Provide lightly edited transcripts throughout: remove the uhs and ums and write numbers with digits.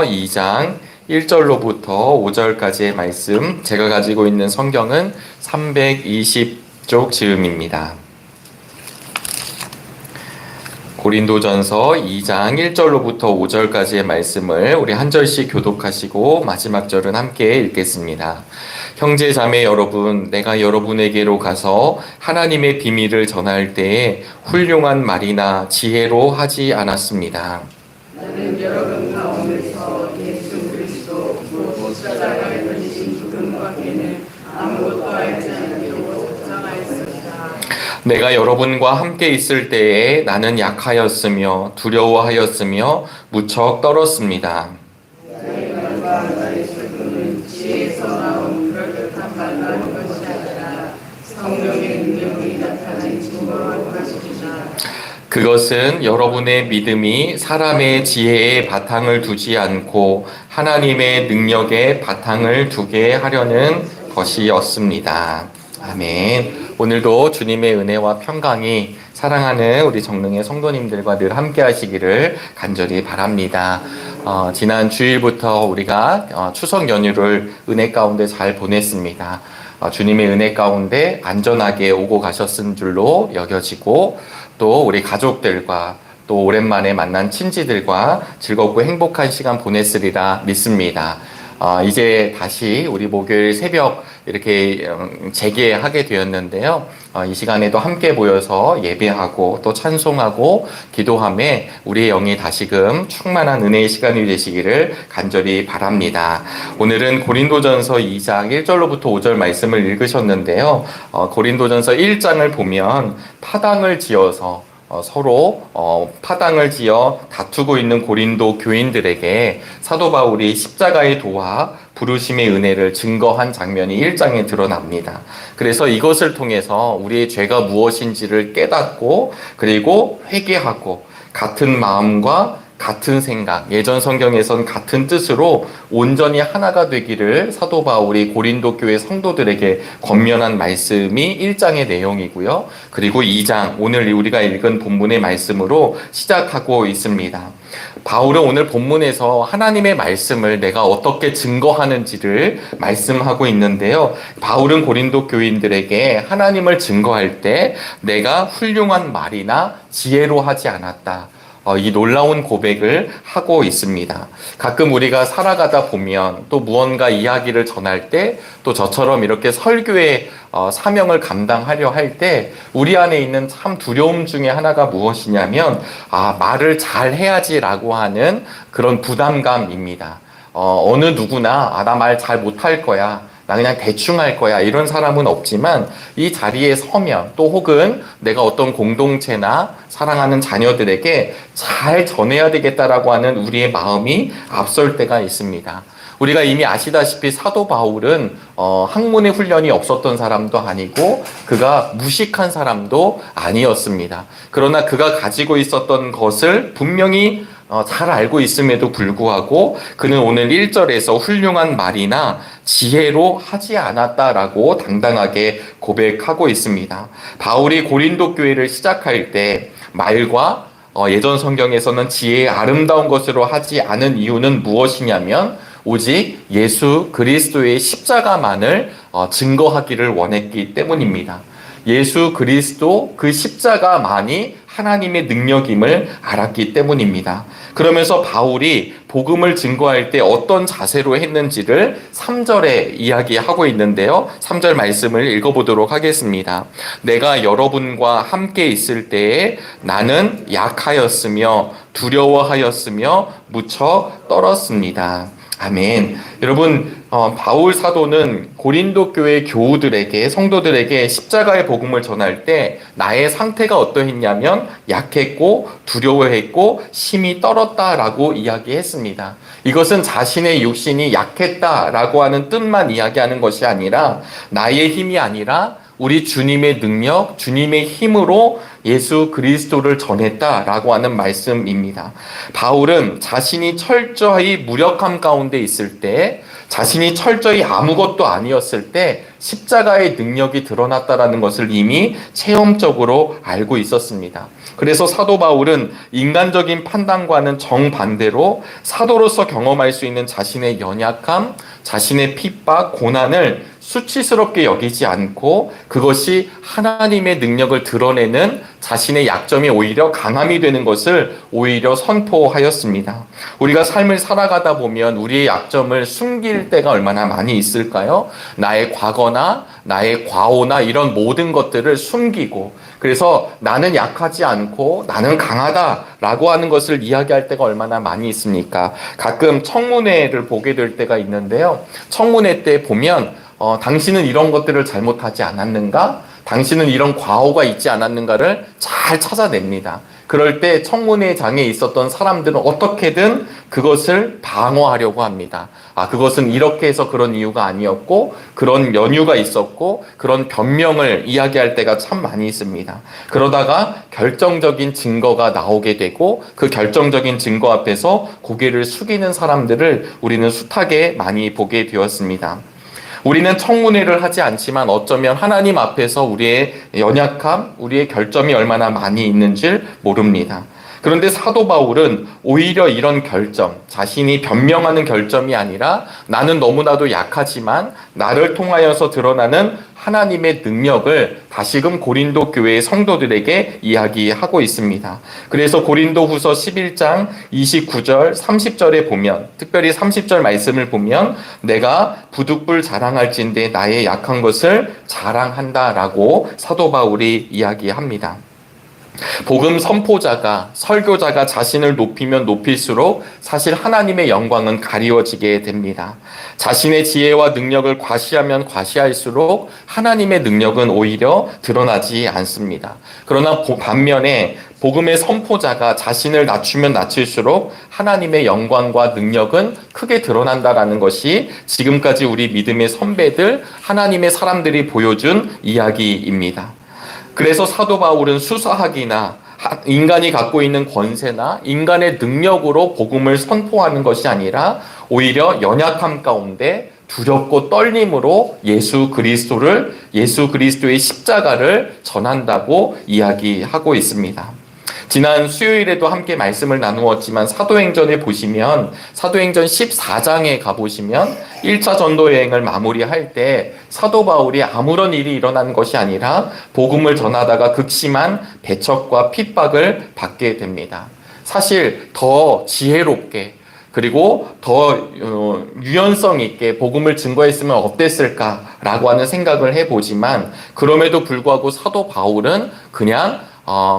2장 1절로부터 5절까지의 말씀, 제가 가지고 있는 성경은 320쪽 즈음입니다. 고린도전서 2장 1절로부터 5절까지의 말씀을 우리 한 절씩 교독하시고 마지막 절은 함께 읽겠습니다. 형제 자매 여러분, 내가 여러분에게로 가서 하나님의 비밀을 전할 때에 훌륭한 말이나 지혜로 하지 않았습니다. 나는 여러분 가운데서 예수 그리스도 곧 십자가에 걸리신 죽음 밖에는 아무것도 알지 않으려고 주장하였습니다. 내가 여러분과 함께 있을 때에 나는 약하였으며 두려워하였으며 무척 떨었습니다. 나의 말과 나의 슬픔은 지혜에서 나온 그럴듯한 말로 하는 것이 아니라 성령의 능력이 나타낸 증거로 하십니다. 그것은 여러분의 믿음이 사람의 지혜에 바탕을 두지 않고 하나님의 능력에 바탕을 두게 하려는 것이었습니다. 아멘. 오늘도 주님의 은혜와 평강이 사랑하는 우리 정릉의 성도님들과 늘 함께 하시기를 간절히 바랍니다. 지난 주일부터 우리가 추석 연휴를 은혜 가운데 잘 보냈습니다. 주님의 은혜 가운데 안전하게 오고 가셨은 줄로 여겨지고, 또 우리 가족들과 또 오랜만에 만난 친지들과 즐겁고 행복한 시간 보냈으리라 믿습니다. 이제 다시 우리 목요일 새벽 이렇게 재개하게 되었는데요. 이 시간에도 함께 모여서 예배하고 또 찬송하고 기도함에 우리의 영이 다시금 충만한 은혜의 시간이 되시기를 간절히 바랍니다. 오늘은 고린도전서 2장 1절로부터 5절 말씀을 읽으셨는데요. 고린도전서 1장을 보면 파당을 지어서 서로 파당을 지어 다투고 있는 고린도 교인들에게 사도 바울이 십자가의 도와 부르심의 은혜를 증거한 장면이 1장에 드러납니다. 그래서 이것을 통해서 우리의 죄가 무엇인지를 깨닫고, 그리고 회개하고 같은 마음과 같은 생각, 예전 성경에선 같은 뜻으로 온전히 하나가 되기를 사도 바울이 고린도 교회 성도들에게 권면한 말씀이 1장의 내용이고요. 그리고 2장, 오늘 우리가 읽은 본문의 말씀으로 시작하고 있습니다. 바울은 오늘 본문에서 하나님의 말씀을 내가 어떻게 증거하는지를 말씀하고 있는데요. 바울은 고린도 교인들에게 하나님을 증거할 때 내가 훌륭한 말이나 지혜로 하지 않았다, 이 놀라운 고백을 하고 있습니다. 가끔 우리가 살아가다 보면 또 무언가 이야기를 전할 때, 또 저처럼 이렇게 설교의 사명을 감당하려 할 때 우리 안에 있는 참 두려움 중에 하나가 무엇이냐면 말을 잘 해야지라고 하는 그런 부담감입니다. 어느 누구나 나 말 잘 못할 거야, 나 그냥 대충 할 거야, 이런 사람은 없지만 이 자리에 서면, 또 혹은 내가 어떤 공동체나 사랑하는 자녀들에게 잘 전해야 되겠다라고 하는 우리의 마음이 앞설 때가 있습니다. 우리가 이미 아시다시피 사도 바울은 학문의 훈련이 없었던 사람도 아니고 그가 무식한 사람도 아니었습니다. 그러나 그가 가지고 있었던 것을 분명히 잘 알고 있음에도 불구하고 그는 오늘 1절에서 훌륭한 말이나 지혜로 하지 않았다라고 당당하게 고백하고 있습니다. 바울이 고린도 교회를 시작할 때 말과 예전 성경에서는 지혜의 아름다운 것으로 하지 않은 이유는 무엇이냐면 오직 예수 그리스도의 십자가만을 증거하기를 원했기 때문입니다. 예수 그리스도 그 십자가만이 하나님의 능력임을 알았기 때문입니다. 그러면서 바울이 복음을 증거할 때 어떤 자세로 했는지를 3절에 이야기하고 있는데요. 3절 말씀을 읽어보도록 하겠습니다. 내가 여러분과 함께 있을 때에 나는 약하였으며 두려워하였으며 무척 떨었습니다. 아멘. 여러분, 바울 사도는 고린도 교회 교우들에게, 성도들에게 십자가의 복음을 전할 때 나의 상태가 어떠했냐면 약했고 두려워했고 심히 떨었다라고 이야기했습니다. 이것은 자신의 육신이 약했다라고 하는 뜻만 이야기하는 것이 아니라 나의 힘이 아니라 우리 주님의 능력, 주님의 힘으로 예수 그리스도를 전했다라고 하는 말씀입니다. 바울은 자신이 철저히 무력함 가운데 있을 때, 자신이 철저히 아무것도 아니었을 때 십자가의 능력이 드러났다라는 것을 이미 체험적으로 알고 있었습니다. 그래서 사도 바울은 인간적인 판단과는 정반대로 사도로서 경험할 수 있는 자신의 연약함, 자신의 핍박, 고난을 수치스럽게 여기지 않고 그것이 하나님의 능력을 드러내는 자신의 약점이 오히려 강함이 되는 것을 오히려 선포하였습니다. 우리가 삶을 살아가다 보면 우리의 약점을 숨길 때가 얼마나 많이 있을까요? 나의 과거나 나의 과오나 이런 모든 것들을 숨기고, 그래서 나는 약하지 않고 나는 강하다라고 하는 것을 이야기할 때가 얼마나 많이 있습니까? 가끔 청문회를 보게 될 때가 있는데요. 청문회 때 보면 당신은 이런 것들을 잘못하지 않았는가? 당신은 이런 과오가 있지 않았는가를 잘 찾아냅니다. 그럴 때 청문회장에 있었던 사람들은 어떻게든 그것을 방어하려고 합니다. 그것은 이렇게 해서 그런 이유가 아니었고, 그런 연유가 있었고, 그런 변명을 이야기할 때가 참 많이 있습니다. 그러다가 결정적인 증거가 나오게 되고, 그 결정적인 증거 앞에서 고개를 숙이는 사람들을 우리는 숱하게 많이 보게 되었습니다. 우리는 청문회를 하지 않지만 어쩌면 하나님 앞에서 우리의 연약함, 우리의 결점이 얼마나 많이 있는지 모릅니다. 그런데 사도 바울은 오히려 이런 결점, 자신이 변명하는 결점이 아니라 나는 너무나도 약하지만 나를 통하여서 드러나는 하나님의 능력을 다시금 고린도 교회의 성도들에게 이야기하고 있습니다. 그래서 고린도 후서 11장 29절, 30절에 보면, 특별히 30절 말씀을 보면 내가 부득불 자랑할진대 나의 약한 것을 자랑한다라고 사도 바울이 이야기합니다. 복음 선포자가, 설교자가 자신을 높이면 높일수록 사실 하나님의 영광은 가리워지게 됩니다. 자신의 지혜와 능력을 과시하면 과시할수록 하나님의 능력은 오히려 드러나지 않습니다. 그러나 반면에 복음의 선포자가 자신을 낮추면 낮출수록 하나님의 영광과 능력은 크게 드러난다라는 것이 지금까지 우리 믿음의 선배들, 하나님의 사람들이 보여준 이야기입니다. 그래서 사도 바울은 수사학이나 인간이 갖고 있는 권세나 인간의 능력으로 복음을 선포하는 것이 아니라 오히려 연약함 가운데 두렵고 떨림으로 예수 그리스도의 십자가를 전한다고 이야기하고 있습니다. 지난 수요일에도 함께 말씀을 나누었지만 사도행전에 보시면 사도행전 14장에 가보시면 1차 전도 여행을 마무리할 때 사도 바울이 아무런 일이 일어난 것이 아니라 복음을 전하다가 극심한 배척과 핍박을 받게 됩니다. 사실 더 지혜롭게 그리고 더 유연성 있게 복음을 증거했으면 어땠을까라고 하는 생각을 해보지만 그럼에도 불구하고 사도 바울은 그냥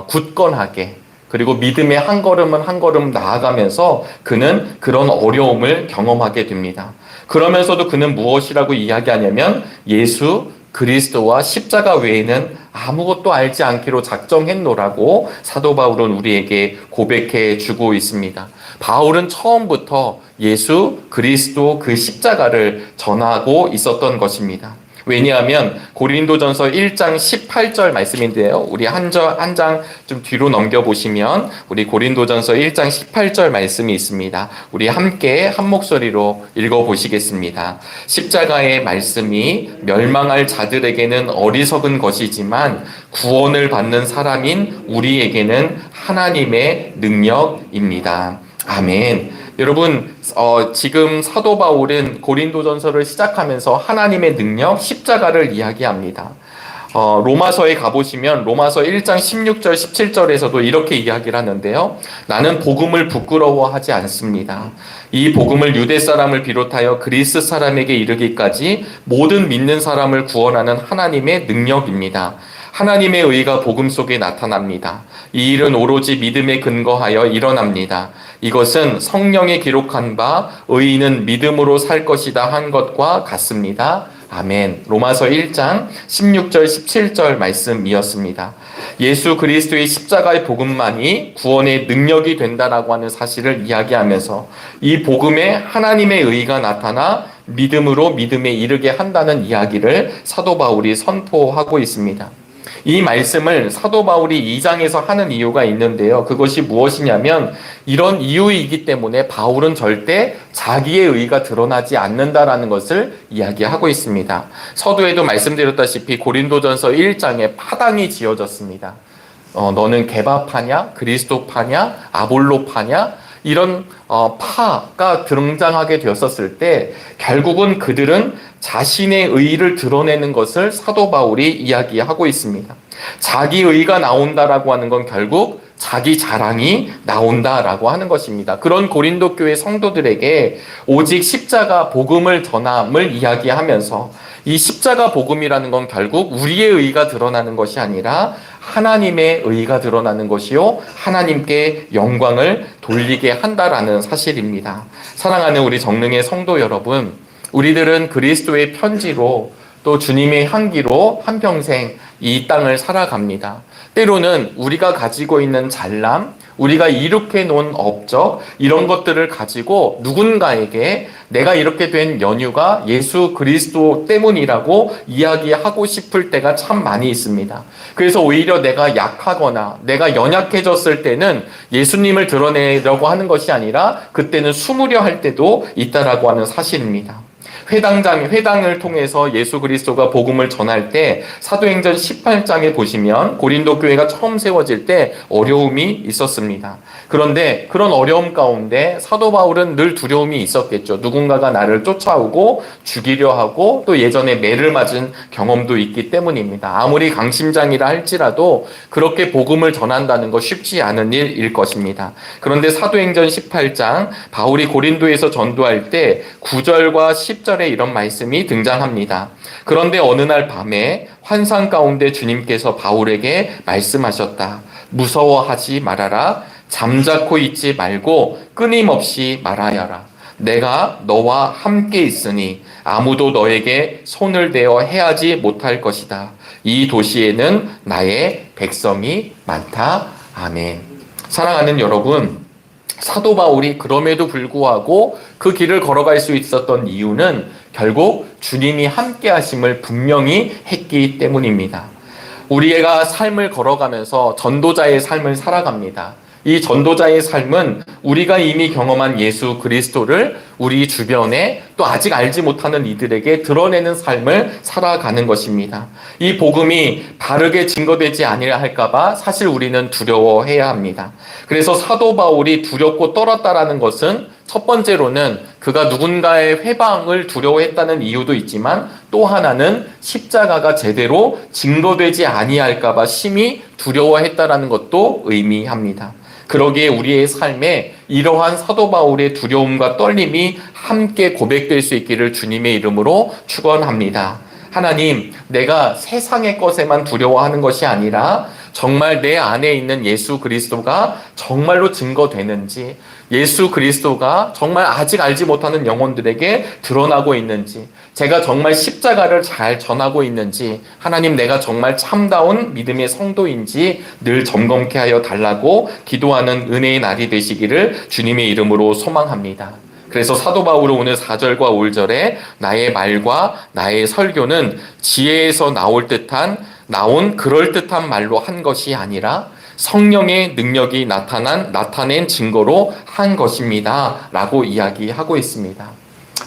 굳건하게 그리고 믿음의 한 걸음은 한 걸음 나아가면서 그는 그런 어려움을 경험하게 됩니다. 그러면서도 그는 무엇이라고 이야기하냐면 예수 그리스도와 십자가 외에는 아무것도 알지 않기로 작정했노라고 사도 바울은 우리에게 고백해 주고 있습니다. 바울은 처음부터 예수 그리스도 그 십자가를 전하고 있었던 것입니다. 왜냐하면 고린도전서 1장 18절 말씀인데요. 우리 한 장 좀 뒤로 넘겨보시면 우리 고린도전서 1장 18절 말씀이 있습니다. 우리 함께 한 목소리로 읽어보시겠습니다. 십자가의 말씀이 멸망할 자들에게는 어리석은 것이지만 구원을 받는 사람인 우리에게는 하나님의 능력입니다. 아멘. 여러분, 지금 사도 바울은 고린도전서를 시작하면서 하나님의 능력, 십자가를 이야기합니다. 로마서에 가보시면 로마서 1장 16절, 17절에서도 이렇게 이야기를 하는데요. 나는 복음을 부끄러워하지 않습니다. 이 복음을 유대 사람을 비롯하여 그리스 사람에게 이르기까지 모든 믿는 사람을 구원하는 하나님의 능력입니다. 하나님의 의가 복음 속에 나타납니다. 이 일은 오로지 믿음에 근거하여 일어납니다. 이것은 성령에 기록한 바 의인은 믿음으로 살 것이다 한 것과 같습니다. 아멘. 로마서 1장 16절 17절 말씀이었습니다. 예수 그리스도의 십자가의 복음만이 구원의 능력이 된다라고 하는 사실을 이야기하면서 이 복음에 하나님의 의가 나타나 믿음으로 믿음에 이르게 한다는 이야기를 사도 바울이 선포하고 있습니다. 이 말씀을 사도 바울이 2장에서 하는 이유가 있는데요. 그것이 무엇이냐면 이런 이유이기 때문에 바울은 절대 자기의 의가 드러나지 않는다라는 것을 이야기하고 있습니다. 서두에도 말씀드렸다시피 고린도전서 1장에 파당이 지어졌습니다. 너는 게바파냐? 그리스도파냐? 아볼로파냐? 이런 파가 등장하게 되었었을 때 결국은 그들은 자신의 의를 드러내는 것을 사도 바울이 이야기하고 있습니다. 자기 의가 나온다라고 하는 건 결국 자기 자랑이 나온다라고 하는 것입니다. 그런 고린도 교회 성도들에게 오직 십자가 복음을 전함을 이야기하면서 이 십자가 복음이라는 건 결국 우리의 의가 드러나는 것이 아니라 하나님의 의가 드러나는 것이요 하나님께 영광을 돌리게 한다라는 사실입니다. 사랑하는 우리 정릉의 성도 여러분, 우리들은 그리스도의 편지로 또 주님의 향기로 한평생 이 땅을 살아갑니다. 때로는 우리가 가지고 있는 잘남, 우리가 이룩해 놓은 업적, 이런 것들을 가지고 누군가에게 내가 이렇게 된 연유가 예수 그리스도 때문이라고 이야기하고 싶을 때가 참 많이 있습니다. 그래서 오히려 내가 약하거나 내가 연약해졌을 때는 예수님을 드러내려고 하는 것이 아니라 그때는 숨으려 할 때도 있다라고 하는 사실입니다. 회당을 통해서 예수 그리스도가 복음을 전할 때 사도행전 18장에 보시면 고린도 교회가 처음 세워질 때 어려움이 있었습니다. 그런데 그런 어려움 가운데 사도 바울은 늘 두려움이 있었겠죠. 누군가가 나를 쫓아오고 죽이려 하고 또 예전에 매를 맞은 경험도 있기 때문입니다. 아무리 강심장이라 할지라도 그렇게 복음을 전한다는 거 쉽지 않은 일일 것입니다. 그런데 사도행전 18장 바울이 고린도에서 전도할 때 9절과 10절에 이런 말씀이 등장합니다. 그런데 어느 날 밤에 환상 가운데 주님께서 바울에게 말씀하셨다. 무서워하지 말아라. 잠자코 있지 말고 끊임없이 말하여라. 내가 너와 함께 있으니 아무도 너에게 손을 대어 해하지 못할 것이다. 이 도시에는 나의 백성이 많다. 아멘. 사랑하는 여러분, 사도 바울이 그럼에도 불구하고 그 길을 걸어갈 수 있었던 이유는 결국 주님이 함께 하심을 분명히 했기 때문입니다. 우리가 삶을 걸어가면서 전도자의 삶을 살아갑니다. 이 전도자의 삶은 우리가 이미 경험한 예수 그리스도를 우리 주변에 또 아직 알지 못하는 이들에게 드러내는 삶을 살아가는 것입니다. 이 복음이 바르게 증거되지 아니라 할까봐 사실 우리는 두려워해야 합니다. 그래서 사도 바울이 두렵고 떨었다라는 것은 첫 번째로는 그가 누군가의 회방을 두려워했다는 이유도 있지만 또 하나는 십자가가 제대로 증거되지 아니할까봐 심히 두려워했다라는 것도 의미합니다. 그러기에 우리의 삶에 이러한 사도 바울의 두려움과 떨림이 함께 고백될 수 있기를 주님의 이름으로 축원합니다. 하나님, 내가 세상의 것에만 두려워하는 것이 아니라 정말 내 안에 있는 예수 그리스도가 정말로 증거되는지, 예수 그리스도가 정말 아직 알지 못하는 영혼들에게 드러나고 있는지, 제가 정말 십자가를 잘 전하고 있는지, 하나님 내가 정말 참다운 믿음의 성도인지 늘 점검케 하여 달라고 기도하는 은혜의 날이 되시기를 주님의 이름으로 소망합니다. 그래서 사도 바울은 오늘 4절과 5절에 나의 말과 나의 설교는 지혜에서 나온 그럴듯한 말로 한 것이 아니라 성령의 능력이 나타낸 증거로 한 것입니다. 라고 이야기하고 있습니다.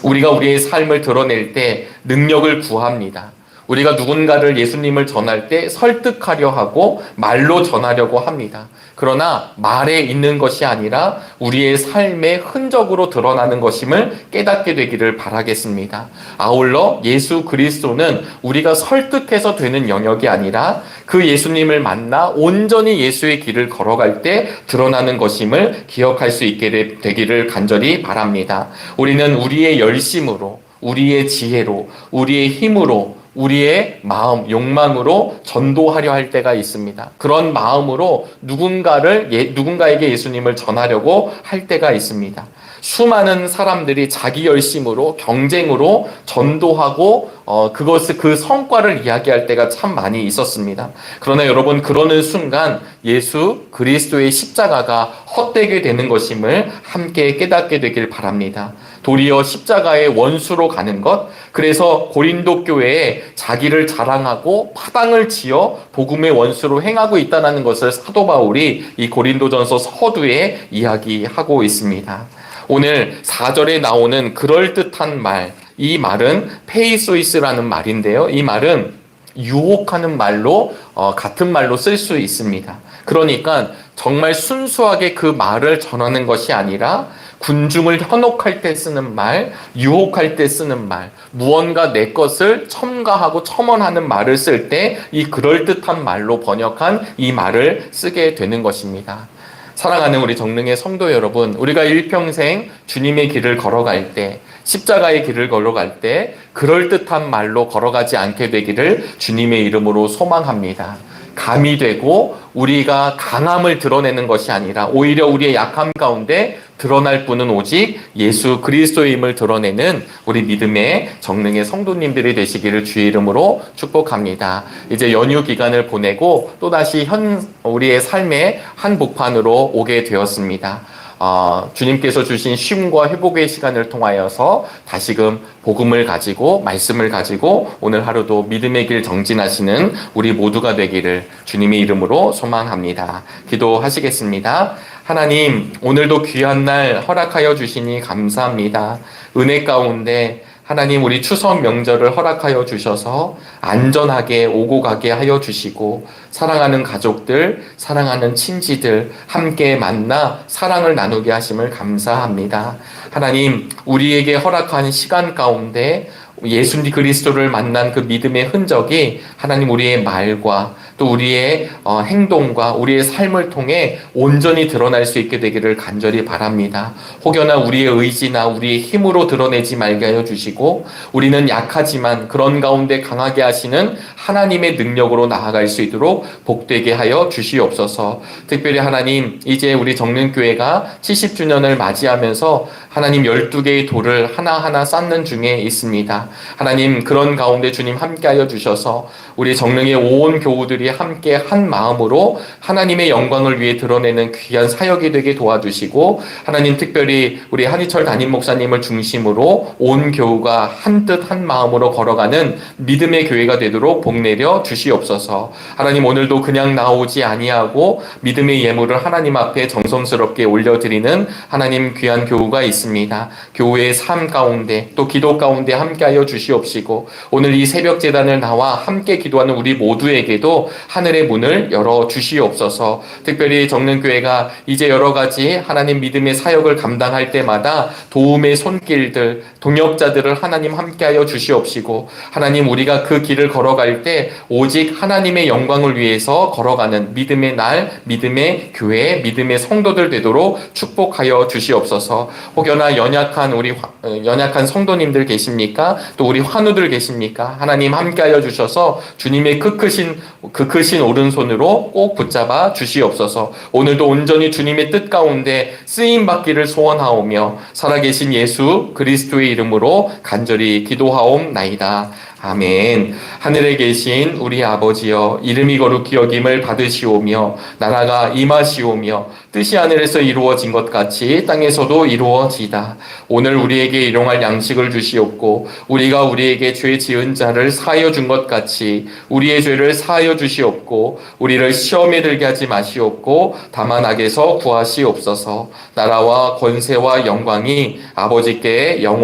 우리가 우리의 삶을 드러낼 때 능력을 구합니다. 우리가 누군가를 예수님을 전할 때 설득하려 하고 말로 전하려고 합니다. 그러나 말에 있는 것이 아니라 우리의 삶의 흔적으로 드러나는 것임을 깨닫게 되기를 바라겠습니다. 아울러 예수 그리스도는 우리가 설득해서 되는 영역이 아니라 그 예수님을 만나 온전히 예수의 길을 걸어갈 때 드러나는 것임을 기억할 수 있게 되기를 간절히 바랍니다. 우리는 우리의 열심으로, 우리의 지혜로, 우리의 힘으로, 우리의 마음, 욕망으로 전도하려 할 때가 있습니다. 그런 마음으로 누군가에게 예수님을 전하려고 할 때가 있습니다. 수많은 사람들이 자기 열심으로 경쟁으로 전도하고 그 성과를 이야기할 때가 참 많이 있었습니다. 그러나 여러분, 그러는 순간 예수 그리스도의 십자가가 헛되게 되는 것임을 함께 깨닫게 되길 바랍니다. 도리어 십자가의 원수로 가는 것, 그래서 고린도 교회에 자기를 자랑하고 파당을 지어 복음의 원수로 행하고 있다는 것을 사도 바울이 이 고린도전서 서두에 이야기하고 있습니다. 오늘 4절에 나오는 그럴듯한 말, 이 말은 페이소이스라는 말인데요. 이 말은 유혹하는 말로 같은 말로 쓸 수 있습니다. 그러니까 정말 순수하게 그 말을 전하는 것이 아니라 군중을 현혹할 때 쓰는 말, 유혹할 때 쓰는 말, 무언가 내 것을 첨가하고 첨언하는 말을 쓸 때 이 그럴듯한 말로 번역한 이 말을 쓰게 되는 것입니다. 사랑하는 우리 정릉의 성도 여러분, 우리가 일평생 주님의 길을 걸어갈 때, 십자가의 길을 걸어갈 때 그럴듯한 말로 걸어가지 않게 되기를 주님의 이름으로 소망합니다. 감이 되고 우리가 강함을 드러내는 것이 아니라 오히려 우리의 약함 가운데 드러날 분은 오직 예수 그리스도임을 드러내는 우리 믿음의 정릉의 성도님들이 되시기를 주의 이름으로 축복합니다. 이제 연휴 기간을 보내고 또다시 우리의 삶의 한복판으로 오게 되었습니다. 주님께서 주신 쉼과 회복의 시간을 통하여서 다시금 복음을 가지고 말씀을 가지고 오늘 하루도 믿음의 길 정진하시는 우리 모두가 되기를 주님의 이름으로 소망합니다. 기도하시겠습니다. 하나님, 오늘도 귀한 날 허락하여 주시니 감사합니다. 은혜 가운데 하나님, 우리 추석 명절을 허락하여 주셔서 안전하게 오고 가게 하여 주시고 사랑하는 가족들, 사랑하는 친지들 함께 만나 사랑을 나누게 하심을 감사합니다. 하나님, 우리에게 허락한 시간 가운데 예수님 그리스도를 만난 그 믿음의 흔적이 하나님 우리의 말과 또 우리의 행동과 우리의 삶을 통해 온전히 드러날 수 있게 되기를 간절히 바랍니다. 혹여나 우리의 의지나 우리의 힘으로 드러내지 말게 하여 주시고 우리는 약하지만 그런 가운데 강하게 하시는 하나님의 능력으로 나아갈 수 있도록 복되게 하여 주시옵소서. 특별히 하나님, 이제 우리 정릉교회가 70주년을 맞이하면서 하나님 12개의 돌을 하나하나 쌓는 중에 있습니다. 하나님, 그런 가운데 주님 함께하여 주셔서 우리 정릉의 온 교우들이 함께 한 마음으로 하나님의 영광을 위해 드러내는 귀한 사역이 되게 도와주시고 하나님, 특별히 우리 한희철 담임 목사님을 중심으로 온 교우가 한뜻 한 마음으로 걸어가는 믿음의 교회가 되도록 복내려 주시옵소서. 하나님, 오늘도 그냥 나오지 아니하고 믿음의 예물을 하나님 앞에 정성스럽게 올려드리는 하나님 귀한 교우가 있습니다. 교우의 삶 가운데 또 기도 가운데 함께하여 주시옵시고 오늘 이 새벽 제단을 나와 함께 기도하는 우리 모두에게도 하늘의 문을 열어 주시옵소서. 특별히 정릉교회가 이제 여러 가지 하나님 믿음의 사역을 감당할 때마다 도움의 손길들, 동역자들을 하나님 함께하여 주시옵시고 하나님, 우리가 그 길을 걸어갈 때 오직 하나님의 영광을 위해서 걸어가는 믿음의 날, 믿음의 교회, 믿음의 성도들 되도록 축복하여 주시옵소서. 혹여나 연약한 성도님들 계십니까? 또 우리 환우들 계십니까? 하나님 함께하여 주셔서 주님의 그 크신 오른손으로 꼭 붙잡아 주시옵소서. 오늘도 온전히 주님의 뜻 가운데 쓰임 받기를 소원하오며 살아계신 예수 그리스도의 이름으로 간절히 기도하옵나이다. 아멘. 하늘에 계신 우리 아버지여, 이름이 거룩히 여김을 받으시오며 나라가 임하시오며 뜻이 하늘에서 이루어진 것 같이 땅에서도 이루어지다. 오늘 우리에게 일용할 양식을 주시옵고 우리가 우리에게 죄 지은 자를 사하여 준 것 같이 우리의 죄를 사하여 주시옵고 우리를 시험에 들게 하지 마시옵고 다만 악에서 구하시옵소서. 나라와 권세와 영광이 아버지께 영원